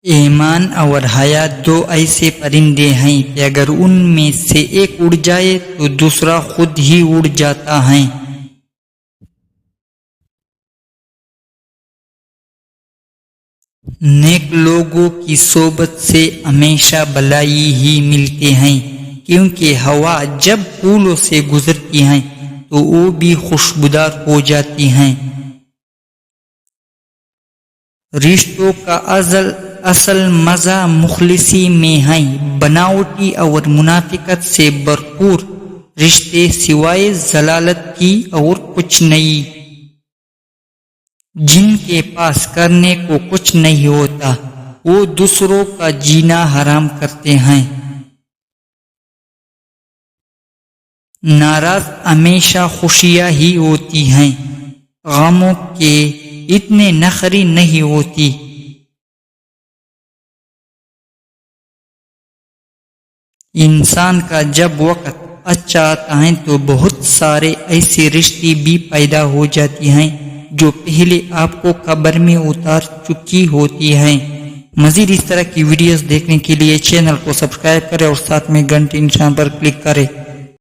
ایمان اور حیا دو ایسے پرندے ہیں کہ اگر ان میں سے ایک اڑ جائے تو دوسرا خود ہی اڑ جاتا ہے۔ نیک لوگوں کی صحبت سے ہمیشہ بھلائی ہی ملتے ہیں، کیونکہ ہوا جب پھولوں سے گزرتی ہیں تو وہ بھی خوشبودار ہو جاتی ہیں۔ رشتوں کا اصل مزہ مخلصی میں ہے۔ بناوٹی اور منافقت سے بھرپور رشتے سوائے ضلالت کی اور کچھ نہیں۔ جن کے پاس کرنے کو کچھ نہیں ہوتا وہ دوسروں کا جینا حرام کرتے ہیں۔ ناراض ہمیشہ خوشیاں ہی ہوتی ہیں، غموں کے اتنے نخری نہیں ہوتی۔ انسان کا جب وقت اچھا آتا ہے تو بہت سارے ایسے رشتے بھی پیدا ہو جاتی ہیں جو پہلے آپ کو قبر میں اتار چکی ہوتی ہیں۔ مزید اس طرح کی ویڈیوز دیکھنے کے لیے چینل کو سبسکرائب کریں اور ساتھ میں گھنٹی نشان پر کلک کریں۔